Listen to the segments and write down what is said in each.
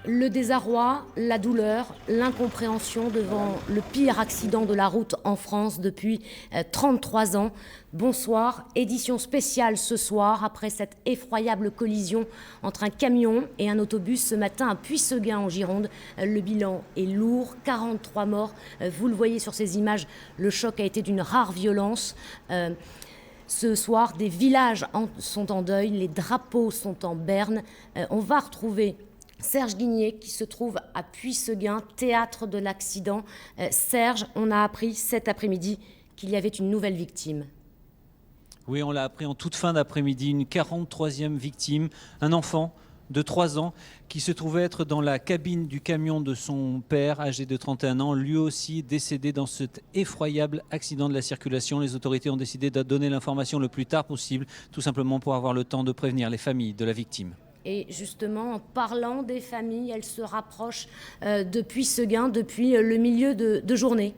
Le désarroi, la douleur, l'incompréhension devant le pire accident de la route en France depuis 33 ans. Bonsoir, édition spéciale ce soir après cette effroyable collision entre un camion et un autobus ce matin à Puisseguin en Gironde. Le bilan est lourd, 43 morts. Vous le voyez sur ces images, le choc a été d'une rare violence. Ce soir, des villages sont en deuil, les drapeaux sont en berne. On va retrouver Serge Guigné qui se trouve à Puisseguin, théâtre de l'accident. Serge, on a appris cet après-midi qu'il y avait une nouvelle victime. Oui, on l'a appris en toute fin d'après-midi, une 43e victime, un enfant de 3 ans qui se trouvait être dans la cabine du camion de son père, âgé de 31 ans, lui aussi décédé dans cet effroyable accident de la circulation. Les autorités ont décidé de donner l'information le plus tard possible, tout simplement pour avoir le temps de prévenir les familles de la victime. Et justement, en parlant des familles, elles se rapprochent de Puisseguin depuis le milieu de journée.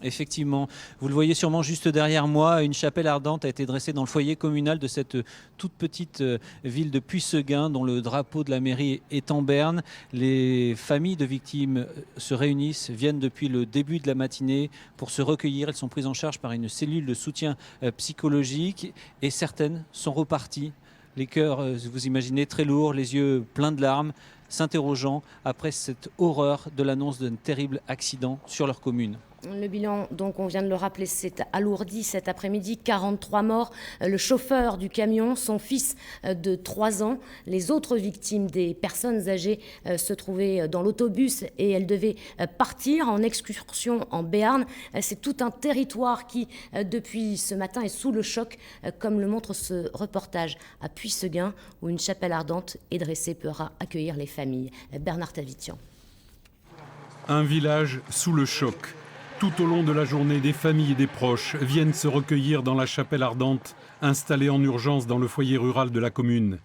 Effectivement, vous le voyez sûrement juste derrière moi, une chapelle ardente a été dressée dans le foyer communal de cette toute petite ville de Puisseguin dont le drapeau de la mairie est en berne. Les familles de victimes se réunissent, viennent depuis le début de la matinée pour se recueillir. Elles sont prises en charge par une cellule de soutien psychologique et certaines sont reparties. Les cœurs, vous imaginez, très lourds, les yeux pleins de larmes, s'interrogeant après cette horreur de l'annonce d'un terrible accident sur leur commune. Le bilan, donc on vient de le rappeler, s'est alourdi cet après-midi, 43 morts. Le chauffeur du camion, son fils de 3 ans. Les autres victimes, des personnes âgées, se trouvaient dans l'autobus et elles devaient partir en excursion en Béarn. C'est tout un territoire qui, depuis ce matin, est sous le choc, comme le montre ce reportage à Puisseguin, où une chapelle ardente est dressée pour accueillir les familles. Bernard Tavitian. Un village sous le choc. Tout au long de la journée, des familles et des proches viennent se recueillir dans la chapelle ardente, installée en urgence dans le foyer rural de la commune.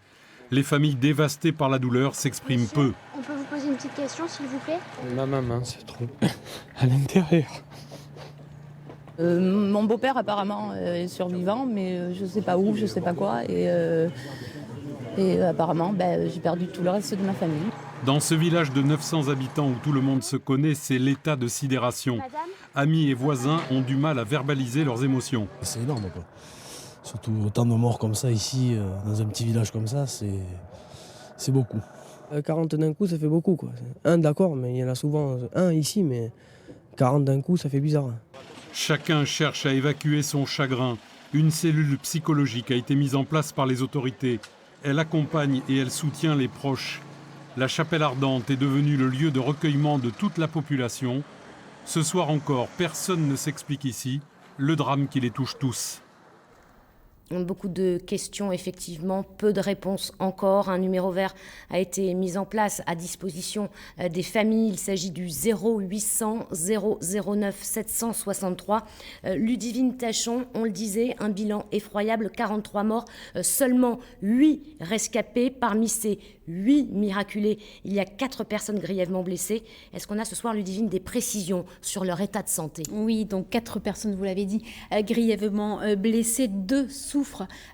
Les familles dévastées par la douleur s'expriment peu. On peut vous poser une petite question, s'il vous plaît? Ma maman se trouve à l'intérieur. Mon beau-père apparemment est survivant, mais je ne sais pas où, je ne sais pas quoi. Et apparemment, j'ai perdu tout le reste de ma famille. Dans ce village de 900 habitants où tout le monde se connaît, c'est l'état de sidération. Amis et voisins ont du mal à verbaliser leurs émotions. C'est énorme, quoi. Surtout autant de morts comme ça ici, dans un petit village comme ça, c'est beaucoup. 40 d'un coup, ça fait beaucoup, quoi. Un, d'accord, mais il y en a souvent un ici, mais 40 d'un coup, ça fait bizarre. Chacun cherche à évacuer son chagrin. Une cellule psychologique a été mise en place par les autorités. Elle accompagne et elle soutient les proches. La chapelle ardente est devenue le lieu de recueillement de toute la population. Ce soir encore, personne ne s'explique ici le drame qui les touche tous. Beaucoup de questions, effectivement, peu de réponses encore. Un numéro vert a été mis en place à disposition des familles. Il s'agit du 0800 009 763. Ludivine Tachon, on le disait, un bilan effroyable, 43 morts, seulement 8 rescapés. Parmi ces 8 miraculés, il y a 4 personnes grièvement blessées. Est-ce qu'on a ce soir, Ludivine, des précisions sur leur état de santé? Oui, donc 4 personnes, vous l'avez dit, grièvement blessées. 2 souffrent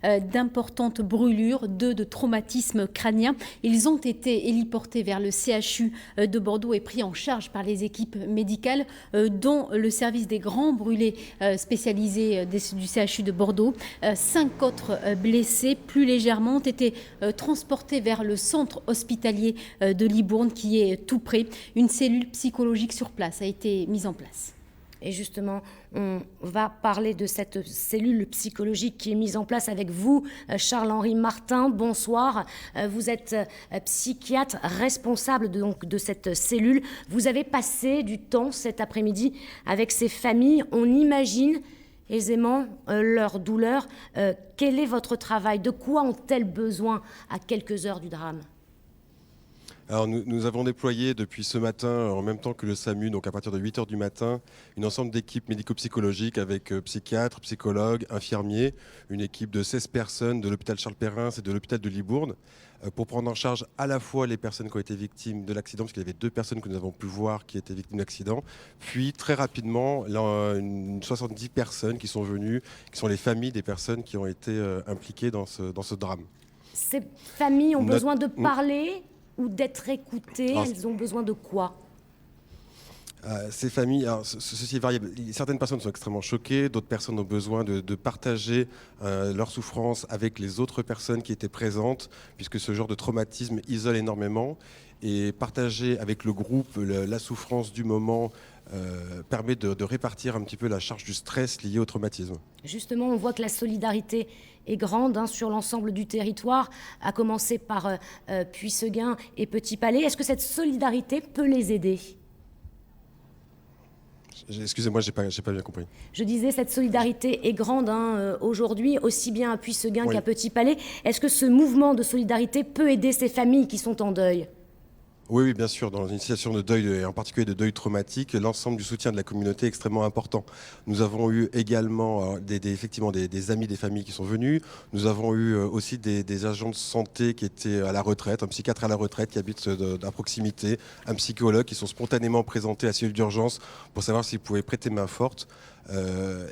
d'importantes brûlures, 2 de traumatismes crâniens. Ils ont été héliportés vers le CHU de Bordeaux et pris en charge par les équipes médicales, dont le service des grands brûlés spécialisé du CHU de Bordeaux. 5 autres blessés, plus légèrement, ont été transportés vers le centre hospitalier de Libourne, qui est tout près. Une cellule psychologique sur place a été mise en place. Et justement, on va parler de cette cellule psychologique qui est mise en place avec vous, Charles-Henri Martin. Bonsoir. Vous êtes psychiatre responsable de cette cellule. Vous avez passé du temps cet après-midi avec ces familles. On imagine aisément leur douleur. Quel est votre travail? De quoi ont-elles besoin à quelques heures du drame? Alors nous avons déployé depuis ce matin, en même temps que le SAMU, donc à partir de 8h du matin, une ensemble d'équipes médico-psychologiques avec psychiatres, psychologues, infirmiers, une équipe de 16 personnes de l'hôpital Charles-Perrin et de l'hôpital de Libourne, pour prendre en charge à la fois les personnes qui ont été victimes de l'accident, parce qu'il y avait 2 personnes que nous avons pu voir qui étaient victimes d'accident, puis très rapidement, une 70 personnes qui sont venues, qui sont les familles des personnes qui ont été impliquées dans ce drame. Ces familles ont besoin de parler ou d'être écoutées? Elles ont besoin de quoi? Ces familles, alors, ceci est variable. Certaines personnes sont extrêmement choquées, d'autres personnes ont besoin de partager leur souffrance avec les autres personnes qui étaient présentes, puisque ce genre de traumatisme isole énormément. Et partager avec le groupe la souffrance du moment permet de répartir un petit peu la charge du stress lié au traumatisme. Justement, on voit que la solidarité est grande sur l'ensemble du territoire, à commencer par Puisseguin et Petit Palais. Est-ce que cette solidarité peut les aider? Excusez-moi, j'ai pas bien compris. Je disais, cette solidarité est grande aujourd'hui, aussi bien à Puisseguin qu'à Petit Palais. Est-ce que ce mouvement de solidarité peut aider ces familles qui sont en deuil? Oui, bien sûr. Dans une situation de deuil, et en particulier de deuil traumatique, l'ensemble du soutien de la communauté est extrêmement important. Nous avons eu également effectivement des amis des familles qui sont venus. Nous avons eu aussi des agents de santé qui étaient à la retraite, un psychiatre à la retraite qui habite à proximité, un psychologue qui sont spontanément présentés à la cellule d'urgence pour savoir s'ils pouvaient prêter main forte.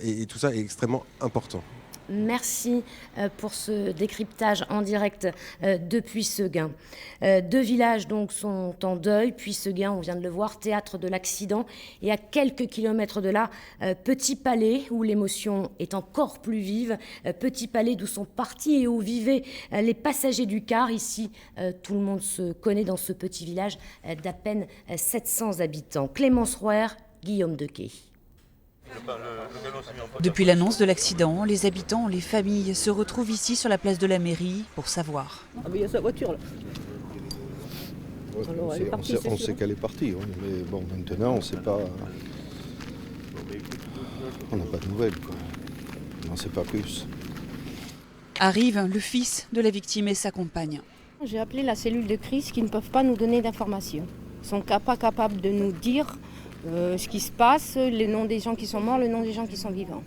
Et tout ça est extrêmement important. Merci pour ce décryptage en direct de Puisseguin. Deux villages donc sont en deuil. Puisseguin, on vient de le voir, théâtre de l'accident. Et à quelques kilomètres de là, Petit Palais, où l'émotion est encore plus vive. Petit Palais, d'où sont partis et où vivaient les passagers du car. Ici, tout le monde se connaît dans ce petit village d'à peine 700 habitants. Clémence Rouer, Guillaume Dequet. Depuis l'annonce de l'accident, les habitants, les familles se retrouvent ici sur la place de la mairie pour savoir. Ah mais il y a sa voiture là. Alors, on sait qu'elle est partie, oui, mais bon, maintenant on ne sait pas. On n'a pas de nouvelles, quoi. On n'en sait pas plus. Arrive le fils de la victime et sa compagne. J'ai appelé la cellule de crise qui ne peuvent pas nous donner d'informations. Ils ne sont pas capables de nous dire ce qui se passe, les noms des gens qui sont morts, le nom des gens qui sont vivants.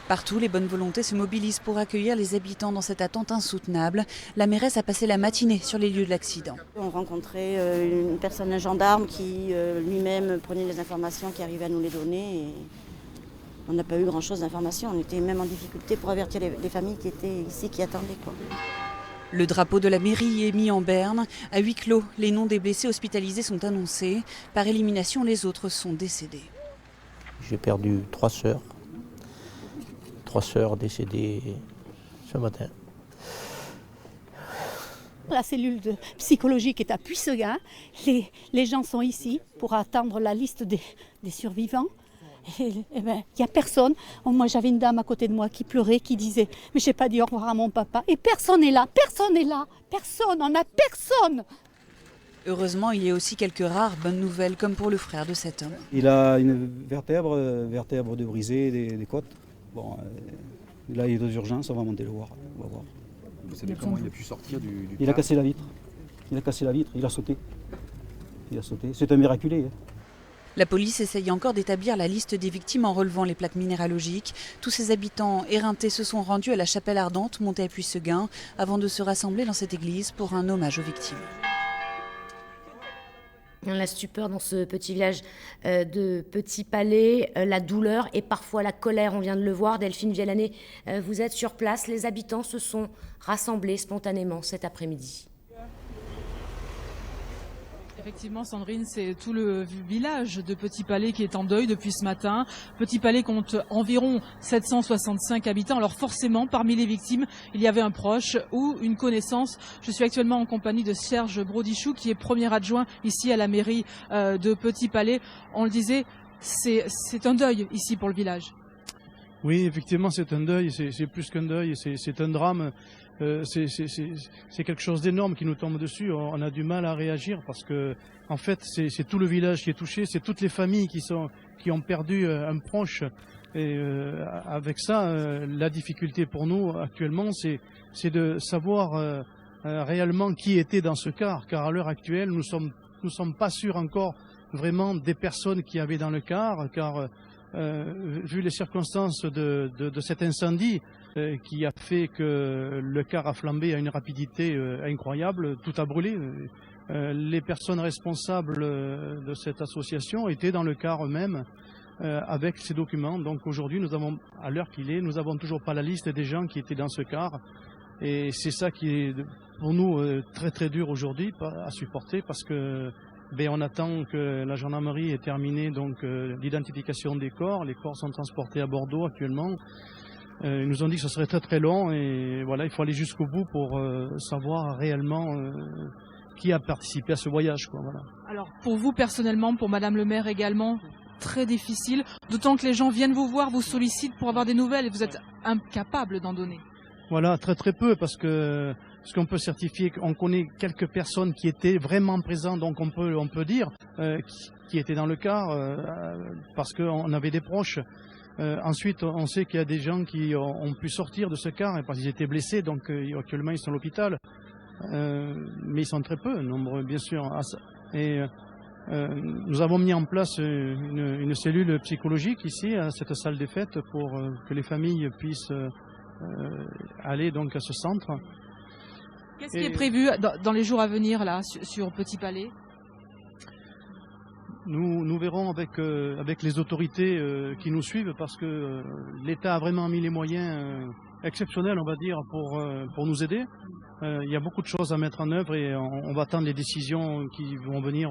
Partout, les bonnes volontés se mobilisent pour accueillir les habitants dans cette attente insoutenable. La mairesse a passé la matinée sur les lieux de l'accident. On rencontrait une personne, un gendarme qui lui-même prenait les informations, qui arrivait à nous les donner. Et on n'a pas eu grand-chose d'informations. On était même en difficulté pour avertir les familles qui étaient ici, qui attendaient, quoi. Le drapeau de la mairie est mis en berne. À huis clos, les noms des blessés hospitalisés sont annoncés. Par élimination, les autres sont décédés. J'ai perdu 3 sœurs. 3 sœurs décédées ce matin. La cellule psychologique est à Puisseguin. Les gens sont ici pour attendre la liste des survivants. Et ben, il n'y a personne. Moi, j'avais une dame à côté de moi qui pleurait, qui disait « Mais je n'ai pas dit au revoir à mon papa. » Et personne n'est là, personne n'est là, personne, on n'a personne. Heureusement, il y a aussi quelques rares bonnes nouvelles, comme pour le frère de cet homme. Il a une vertèbre de brisée des côtes. Bon, là, il est aux urgences, on va monter le voir. On va voir. Vous savez comment il a pu sortir du Il a cassé la vitre. Il a cassé la vitre, il a sauté. Il a sauté. C'est un miraculé. Hein. La police essaye encore d'établir la liste des victimes en relevant les plaques minéralogiques. Tous ces habitants éreintés se sont rendus à la chapelle ardente, montée à Puisseguin, avant de se rassembler dans cette église pour un hommage aux victimes. La stupeur dans ce petit village de Petit Palais, la douleur et parfois la colère, on vient de le voir. Delphine Vialané, vous êtes sur place. Les habitants se sont rassemblés spontanément cet après-midi. Effectivement, Sandrine, c'est tout le village de Petit Palais qui est en deuil depuis ce matin. Petit Palais compte environ 765 habitants. Alors forcément, parmi les victimes, il y avait un proche ou une connaissance. Je suis actuellement en compagnie de Serge Brodichou, qui est premier adjoint ici à la mairie de Petit Palais. On le disait, c'est un deuil ici pour le village. Oui, effectivement, c'est un deuil. C'est plus qu'un deuil, c'est un drame. C'est quelque chose d'énorme qui nous tombe dessus. On a du mal à réagir parce que, en fait, c'est tout le village qui est touché, c'est toutes les familles qui ont perdu un proche. Et avec ça, la difficulté pour nous actuellement, c'est de savoir réellement qui était dans ce car. Car à l'heure actuelle, nous sommes pas sûrs encore vraiment des personnes qui avaient dans le car, car vu les circonstances de cet incendie, qui a fait que le car a flambé à une rapidité incroyable, tout a brûlé. Les personnes responsables de cette association étaient dans le car eux-mêmes avec ces documents. Donc aujourd'hui, nous avons, à l'heure qu'il est, nous n'avons toujours pas la liste des gens qui étaient dans ce car. Et c'est ça qui est pour nous très très dur aujourd'hui à supporter parce que on attend que la gendarmerie ait terminé donc l'identification des corps. Les corps sont transportés à Bordeaux actuellement. Ils nous ont dit que ce serait très très long et voilà, il faut aller jusqu'au bout pour savoir réellement qui a participé à ce voyage, quoi, voilà. Alors pour vous personnellement, pour Madame le maire également, très difficile, d'autant que les gens viennent vous voir, vous sollicitent pour avoir des nouvelles et vous êtes incapable d'en donner. Voilà, très très peu parce que ce qu'on peut certifier, on connaît quelques personnes qui étaient vraiment présentes, donc on peut dire qui étaient dans le car parce qu'on avait des proches. Ensuite, on sait qu'il y a des gens qui ont pu sortir de ce car parce qu'ils étaient blessés, donc actuellement ils sont à l'hôpital. Mais ils sont très peu nombreux, bien sûr. Et nous avons mis en place une cellule psychologique ici, à cette salle des fêtes, pour que les familles puissent aller donc à ce centre. Qu'est-ce qui est prévu dans les jours à venir là, sur Petit Palais ? Nous verrons avec les autorités qui nous suivent parce que l'État a vraiment mis les moyens exceptionnels, on va dire, pour nous aider. Il y a beaucoup de choses à mettre en œuvre et on va attendre les décisions qui vont venir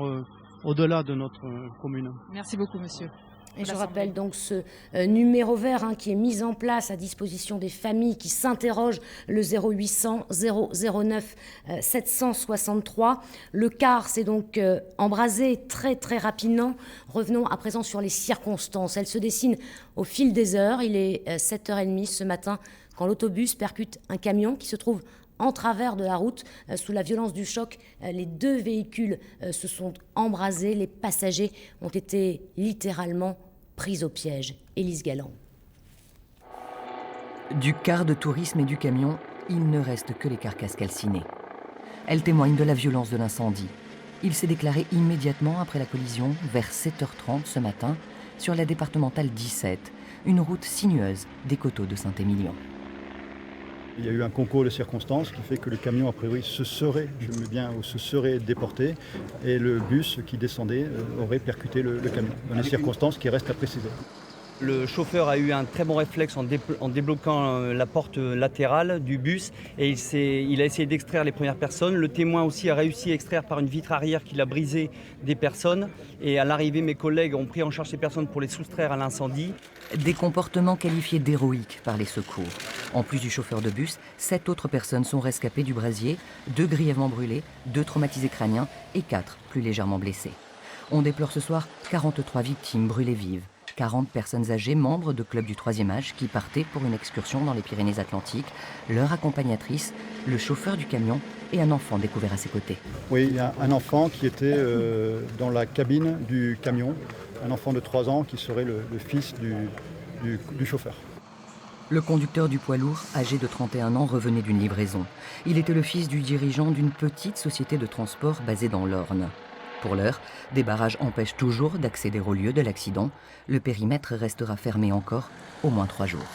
au-delà de notre commune. Merci beaucoup, monsieur. Et je rappelle donc ce numéro vert qui est mis en place à disposition des familles qui s'interrogent, le 0800 009 763. Le car s'est donc embrasé très très rapidement. Revenons à présent sur les circonstances. Elles se dessinent au fil des heures. Il est 7h30 ce matin quand l'autobus percute un camion qui se trouve en travers de la route. Sous la violence du choc, les deux véhicules se sont embrasés. Les passagers ont été littéralement pris au piège. Élise Galland. Du car de tourisme et du camion, il ne reste que les carcasses calcinées. Elles témoignent de la violence de l'incendie. Il s'est déclaré immédiatement après la collision, vers 7h30 ce matin, sur la départementale 17, une route sinueuse des coteaux de Saint-Émilion. Il y a eu un concours de circonstances qui fait que le camion, a priori, se serait déporté et le bus qui descendait aurait percuté le camion, dans les circonstances qui restent à préciser. Le chauffeur a eu un très bon réflexe en débloquant la porte latérale du bus et il a essayé d'extraire les premières personnes. Le témoin aussi a réussi à extraire par une vitre arrière qu'il a brisé des personnes. Et à l'arrivée, mes collègues ont pris en charge ces personnes pour les soustraire à l'incendie. Des comportements qualifiés d'héroïques par les secours. En plus du chauffeur de bus, 7 autres personnes sont rescapées du brasier, 2 grièvement brûlés, 2 traumatisés crâniens et 4 plus légèrement blessés. On déplore ce soir 43 victimes brûlées vives. 40 personnes âgées, membres de clubs du 3e âge, qui partaient pour une excursion dans les Pyrénées-Atlantiques, leur accompagnatrice, le chauffeur du camion et un enfant découvert à ses côtés. Oui, il y a un enfant qui était dans la cabine du camion, un enfant de 3 ans qui serait le fils du chauffeur. Le conducteur du poids lourd, âgé de 31 ans, revenait d'une livraison. Il était le fils du dirigeant d'une petite société de transport basée dans l'Orne. Pour l'heure, des barrages empêchent toujours d'accéder au lieu de l'accident. Le périmètre restera fermé encore au moins 3 jours.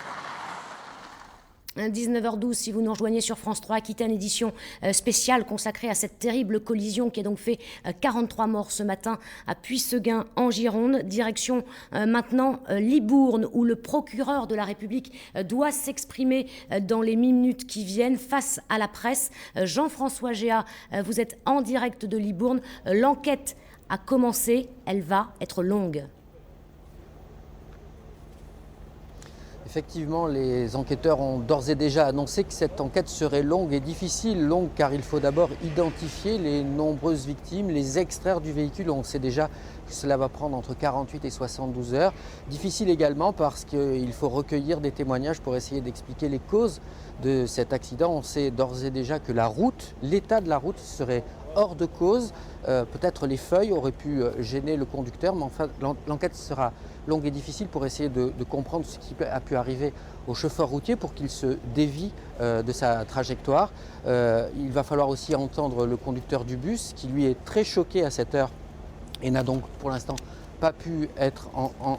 19h12, si vous nous rejoignez sur France 3, Aquitaine, édition spéciale consacrée à cette terrible collision qui a donc fait 43 morts ce matin à Puyseguin en Gironde. Direction maintenant Libourne, où le procureur de la République doit s'exprimer dans les minutes qui viennent face à la presse. Jean-François Géat, vous êtes en direct de Libourne. L'enquête a commencé, elle va être longue. Effectivement, les enquêteurs ont d'ores et déjà annoncé que cette enquête serait longue et difficile. Longue car il faut d'abord identifier les nombreuses victimes, les extraire du véhicule. On sait déjà que cela va prendre entre 48 et 72 heures. Difficile également parce qu'il faut recueillir des témoignages pour essayer d'expliquer les causes de cet accident. On sait d'ores et déjà que la route, l'état de la route serait hors de cause. Peut-être les feuilles auraient pu gêner le conducteur, mais enfin l'enquête sera longue et difficile pour essayer de comprendre ce qui a pu arriver au chauffeur routier pour qu'il se dévie de sa trajectoire. Il va falloir aussi entendre le conducteur du bus qui lui est très choqué à cette heure et n'a donc pour l'instant pas pu être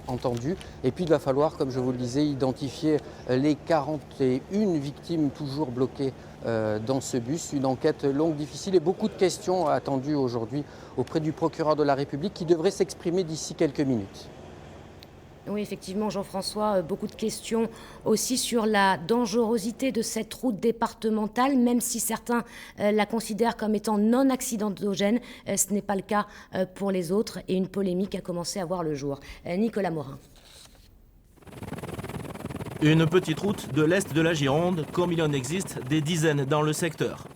entendu. Et puis il va falloir, comme je vous le disais, identifier les 41 victimes toujours bloquées dans ce bus. Une enquête longue, difficile et beaucoup de questions attendues aujourd'hui auprès du procureur de la République qui devrait s'exprimer d'ici quelques minutes. Oui, effectivement, Jean-François, beaucoup de questions aussi sur la dangerosité de cette route départementale, même si certains la considèrent comme étant non accidentogène. Ce n'est pas le cas pour les autres et une polémique a commencé à voir le jour. Nicolas Morin. Une petite route de l'est de la Gironde, comme il en existe des dizaines dans le secteur.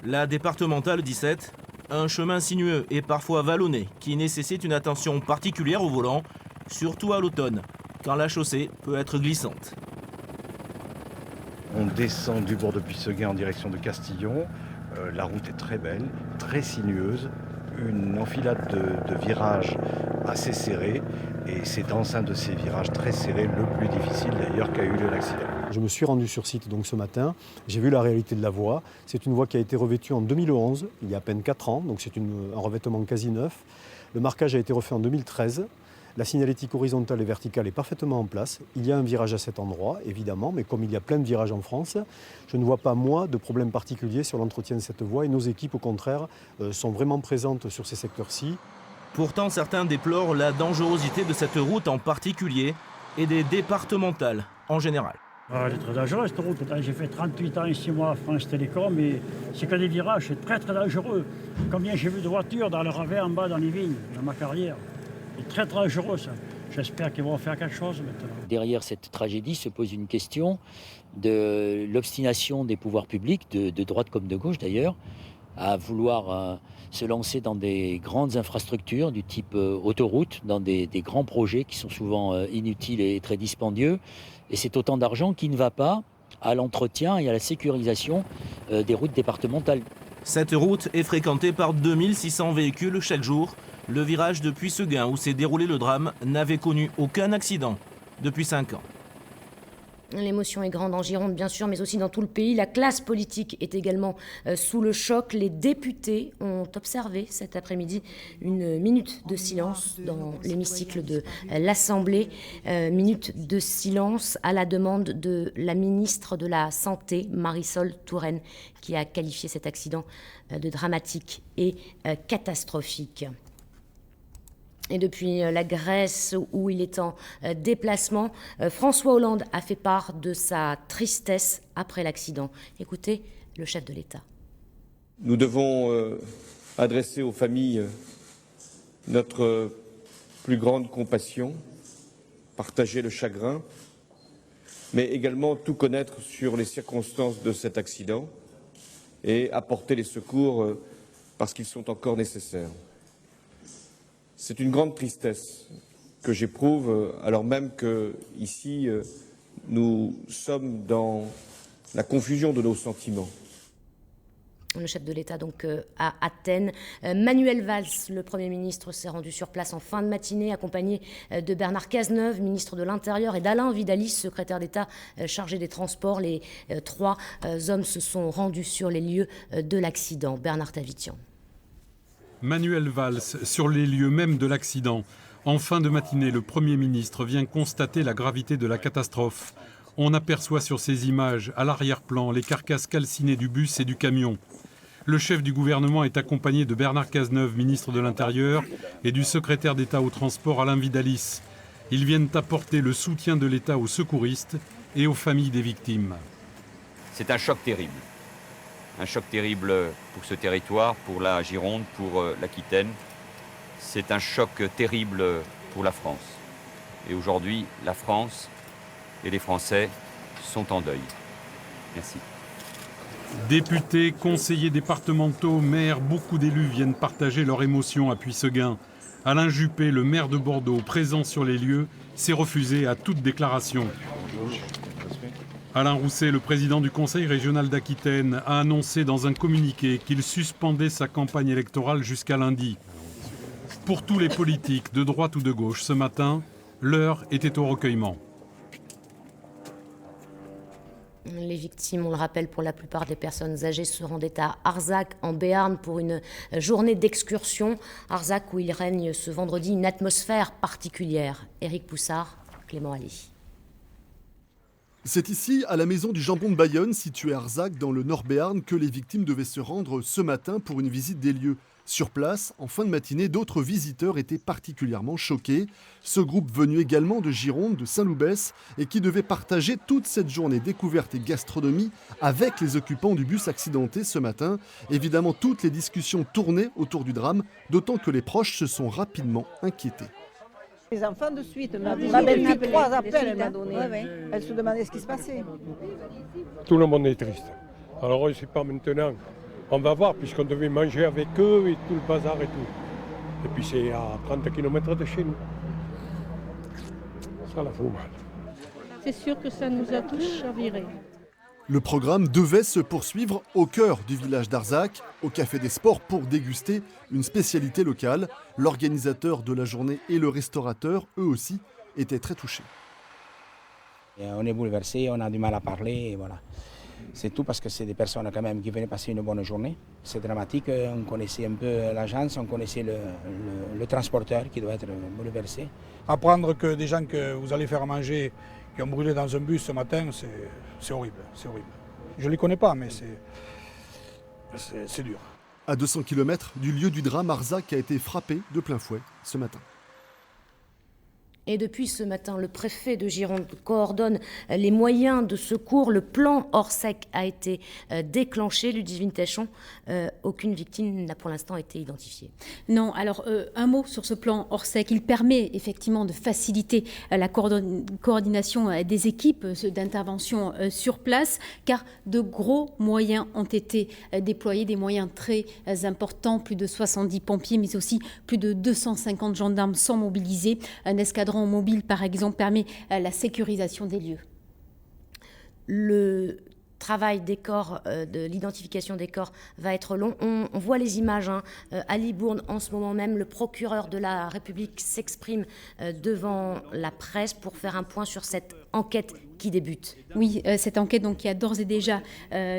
La départementale 17, un chemin sinueux et parfois vallonné qui nécessite une attention particulière au volant, surtout à l'automne, quand la chaussée peut être glissante. On descend du bourg de Puisseguin en direction de Castillon. La route est très belle, très sinueuse, une enfilade de virages assez serrés. Et c'est dans un de ces virages très serrés, le plus difficile d'ailleurs, qu'a eu lieu l'accident. Je me suis rendu sur site donc ce matin, j'ai vu la réalité de la voie. C'est une voie qui a été revêtue en 2011, il y a à peine 4 ans, donc c'est un revêtement quasi neuf. Le marquage a été refait en 2013. La signalétique horizontale et verticale est parfaitement en place. Il y a un virage à cet endroit, évidemment, mais comme il y a plein de virages en France, je ne vois pas, moi, de problème particulier sur l'entretien de cette voie. Et nos équipes, au contraire, sont vraiment présentes sur ces secteurs-ci. Pourtant, certains déplorent la dangerosité de cette route en particulier et des départementales en général. Elle est très dangereuse cette route. J'ai fait 38 ans et 6 mois à France Télécom et c'est que des virages, c'est très très dangereux. Combien j'ai vu de voitures dans le ravin en bas dans les vignes, dans ma carrière. C'est très très dangereux ça. J'espère qu'ils vont faire quelque chose maintenant. Derrière cette tragédie se pose une question de l'obstination des pouvoirs publics, de droite comme de gauche d'ailleurs, à vouloir se lancer dans des grandes infrastructures du type autoroute, dans des grands projets qui sont souvent inutiles et très dispendieux. Et c'est autant d'argent qui ne va pas à l'entretien et à la sécurisation des routes départementales. Cette route est fréquentée par 2600 véhicules chaque jour. Le virage de Puisseguin où s'est déroulé le drame n'avait connu aucun accident depuis 5 ans. L'émotion est grande en Gironde, bien sûr, mais aussi dans tout le pays. La classe politique est également sous le choc. Les députés ont observé cet après-midi une minute de silence dans l'hémicycle de l'Assemblée. Minute de silence à la demande de la ministre de la Santé, Marisol Touraine, qui a qualifié cet accident de dramatique et catastrophique. Et depuis la Grèce, où il est en déplacement, François Hollande a fait part de sa tristesse après l'accident. Écoutez le chef de l'État. Nous devons adresser aux familles notre plus grande compassion, partager le chagrin, mais également tout connaître sur les circonstances de cet accident et apporter les secours parce qu'ils sont encore nécessaires. C'est une grande tristesse que j'éprouve, alors même que, ici, nous sommes dans la confusion de nos sentiments. Le chef de l'État, donc, à Athènes. Manuel Valls, le Premier ministre, s'est rendu sur place en fin de matinée, accompagné de Bernard Cazeneuve, ministre de l'Intérieur, et d'Alain Vidalis, secrétaire d'État chargé des Transports. Les 3 hommes se sont rendus sur les lieux de l'accident. Bernard Tavitian. Manuel Valls, sur les lieux même de l'accident. En fin de matinée, le Premier ministre vient constater la gravité de la catastrophe. On aperçoit sur ces images, à l'arrière-plan, les carcasses calcinées du bus et du camion. Le chef du gouvernement est accompagné de Bernard Cazeneuve, ministre de l'Intérieur, et du secrétaire d'État au transport, Alain Vidalis. Ils viennent apporter le soutien de l'État aux secouristes et aux familles des victimes. C'est un choc terrible. Un choc terrible pour ce territoire, pour la Gironde, pour l'Aquitaine. C'est un choc terrible pour la France. Et aujourd'hui, la France et les Français sont en deuil. Merci. Députés, conseillers départementaux, maires, beaucoup d'élus viennent partager leur émotion à Puisseguin. Alain Juppé, le maire de Bordeaux, présent sur les lieux, s'est refusé à toute déclaration. Alain Rousset, le président du Conseil régional d'Aquitaine, a annoncé dans un communiqué qu'il suspendait sa campagne électorale jusqu'à lundi. Pour tous les politiques, de droite ou de gauche, ce matin, l'heure était au recueillement. Les victimes, on le rappelle, pour la plupart des personnes âgées, se rendaient à Arzac, en Béarn, pour une journée d'excursion. Arzac, où il règne ce vendredi une atmosphère particulière. Éric Poussard, Clément Ali. C'est ici, à la maison du jambon de Bayonne, située à Arzac, dans le Nord Béarn, que les victimes devaient se rendre ce matin pour une visite des lieux. Sur place, en fin de matinée, d'autres visiteurs étaient particulièrement choqués. Ce groupe venu également de Gironde, de Saint-Loubès, et qui devait partager toute cette journée découverte et gastronomie avec les occupants du bus accidenté ce matin. Évidemment, toutes les discussions tournaient autour du drame, d'autant que les proches se sont rapidement inquiétés. Les enfants de suite, ma belle-fille, 3 appels elle m'a donné. Elle se demandait ce qui se passait. Tout le monde est triste. Alors on ne sait pas maintenant. On va voir, puisqu'on devait manger avec eux et tout le bazar et tout. Et puis c'est à 30 km de chez nous. Ça la fout mal. C'est sûr que ça nous a tous chavirés. Le programme devait se poursuivre au cœur du village d'Arzac, au Café des Sports, pour déguster une spécialité locale. L'organisateur de la journée et le restaurateur, eux aussi, étaient très touchés. Et on est bouleversés, on a du mal à parler, et voilà. C'est tout parce que c'est des personnes quand même qui venaient passer une bonne journée. C'est dramatique, on connaissait un peu l'agence, on connaissait le transporteur qui doit être bouleversé. Apprendre que des gens que vous allez faire manger, qui ont brûlé dans un bus ce matin, c'est horrible, c'est horrible. Je ne les connais pas, mais c'est dur. À 200 km du lieu du drame, Arzac a été frappé de plein fouet ce matin. Et depuis ce matin, le préfet de Gironde coordonne les moyens de secours. Le plan Orsec a été déclenché. Ludivine Téchon, aucune victime n'a pour l'instant été identifiée. Non, alors un mot sur ce plan Orsec. Il permet effectivement de faciliter la coordination des équipes d'intervention sur place, car de gros moyens ont été déployés, des moyens très importants, plus de 70 pompiers, mais aussi plus de 250 gendarmes sont mobilisés. Un escadron mobile, par exemple, permet la sécurisation des lieux. Le travail des corps, de l'identification des corps va être long. On voit les images à Libourne en ce moment même. Le procureur de la République s'exprime devant la presse pour faire un point sur cette enquête qui débute. Oui, cette enquête donc, qui a d'ores et déjà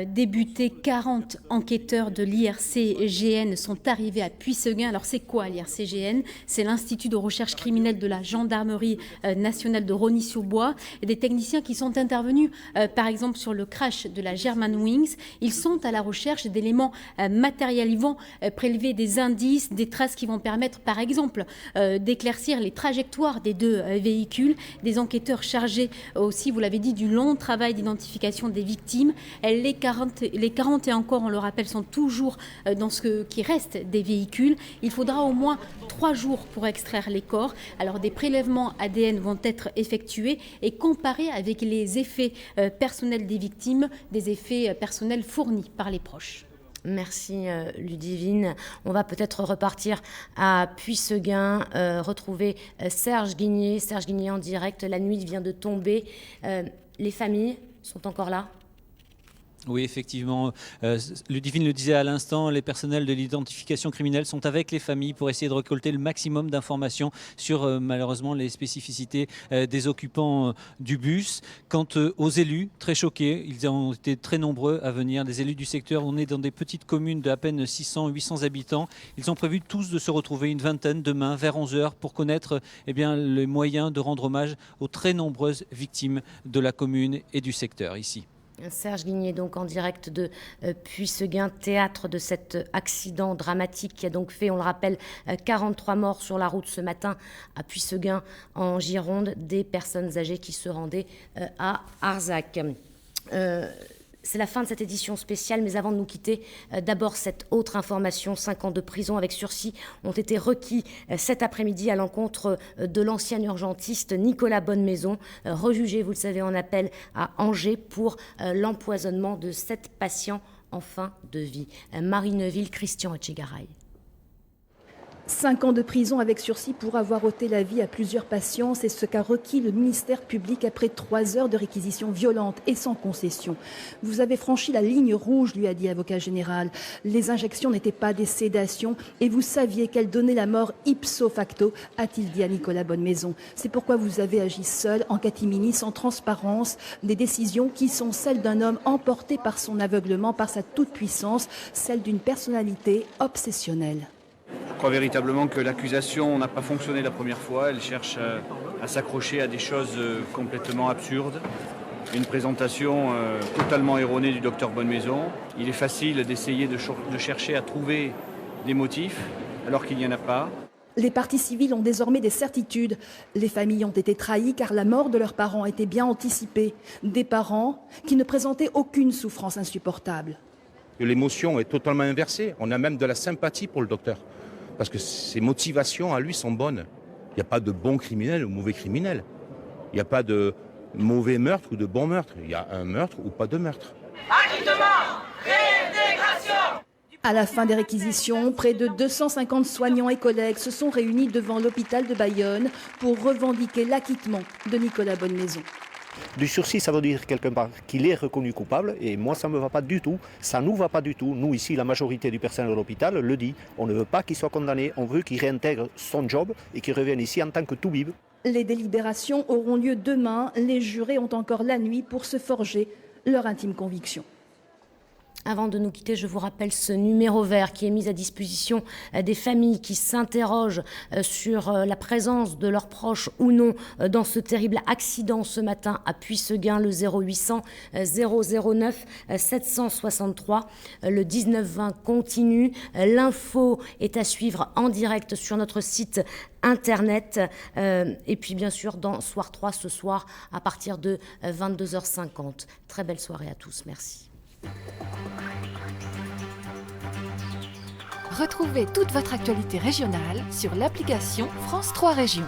débuté. 40 enquêteurs de l'IRCGN sont arrivés à Puyseguin. Alors c'est quoi l'IRCGN? C'est l'Institut de recherche criminelle de la gendarmerie nationale de Rosny-sur-Bois. Et des techniciens qui sont intervenus par exemple sur le crash de la Germanwings. Ils sont à la recherche d'éléments matériels. Ils vont prélever des indices, des traces qui vont permettre par exemple d'éclaircir les trajectoires des deux véhicules. Des enquêteurs chargés aussi, vous l'avez dit, du long travail d'identification des victimes. Les 40 et encore, on le rappelle, sont toujours dans ce qui reste des véhicules. Il faudra au moins 3 jours pour extraire les corps. Alors des prélèvements ADN vont être effectués et comparés avec les effets personnels des victimes, des effets personnels fournis par les proches. Merci Ludivine. On va peut-être repartir à Puyseguin, retrouver Serge Guigné. Serge Guigné en direct, la nuit vient de tomber. Les familles sont encore là ? Oui, effectivement. Ludivine le disait à l'instant, les personnels de l'identification criminelle sont avec les familles pour essayer de récolter le maximum d'informations sur malheureusement les spécificités des occupants du bus. Quant aux élus, très choqués, ils ont été très nombreux à venir, des élus du secteur. On est dans des petites communes de à peine 600-800 habitants. Ils ont prévu tous de se retrouver une vingtaine demain vers 11h pour connaître les moyens de rendre hommage aux très nombreuses victimes de la commune et du secteur ici. Serge Guigné, donc en direct de Puyseguin, théâtre de cet accident dramatique qui a donc fait, on le rappelle, 43 morts sur la route ce matin à Puyseguin en Gironde, des personnes âgées qui se rendaient à Arzac. C'est la fin de cette édition spéciale, mais avant de nous quitter, d'abord cette autre information. 5 ans de prison avec sursis ont été requis cet après-midi à l'encontre de l'ancien urgentiste Nicolas Bonnemaison, rejugé, vous le savez, en appel à Angers pour l'empoisonnement de 7 patients en fin de vie. Marie Neuville, Christian Etchegaray. 5 ans de prison avec sursis pour avoir ôté la vie à plusieurs patients, c'est ce qu'a requis le ministère public après 3 heures de réquisition violente et sans concession. Vous avez franchi la ligne rouge, lui a dit l'avocat général. Les injections n'étaient pas des sédations et vous saviez qu'elles donnaient la mort ipso facto, a-t-il dit à Nicolas Bonnemaison. C'est pourquoi vous avez agi seul, en catimini, sans transparence, des décisions qui sont celles d'un homme emporté par son aveuglement, par sa toute-puissance, celle d'une personnalité obsessionnelle. Je crois véritablement que l'accusation n'a pas fonctionné la première fois. Elle cherche à s'accrocher à des choses complètement absurdes. Une présentation totalement erronée du docteur Bonnemaison. Il est facile d'essayer de chercher à trouver des motifs alors qu'il n'y en a pas. Les parties civiles ont désormais des certitudes. Les familles ont été trahies car la mort de leurs parents était bien anticipée. Des parents qui ne présentaient aucune souffrance insupportable. L'émotion est totalement inversée. On a même de la sympathie pour le docteur. Parce que ses motivations à lui sont bonnes. Il n'y a pas de bons criminels ou mauvais criminels. Il n'y a pas de mauvais meurtre ou de bon meurtre. Il y a un meurtre ou pas de meurtre. Acquittement, réintégration. À la fin des réquisitions, près de 250 soignants et collègues se sont réunis devant l'hôpital de Bayonne pour revendiquer l'acquittement de Nicolas Bonnemaison. Du sursis, ça veut dire quelque part qu'il est reconnu coupable et moi ça ne me va pas du tout, ça ne nous va pas du tout. Nous ici, la majorité du personnel de l'hôpital le dit, on ne veut pas qu'il soit condamné, on veut qu'il réintègre son job et qu'il revienne ici en tant que toubib. Les délibérations auront lieu demain, les jurés ont encore la nuit pour se forger leur intime conviction. Avant de nous quitter, je vous rappelle ce numéro vert qui est mis à disposition des familles qui s'interrogent sur la présence de leurs proches ou non dans ce terrible accident ce matin à Puyseguin, le 0800 009 763. Le 19-20 continue. L'info est à suivre en direct sur notre site internet et puis bien sûr dans Soir 3 ce soir à partir de 22h50. Très belle soirée à tous. Merci. Retrouvez toute votre actualité régionale sur l'application France 3 Régions.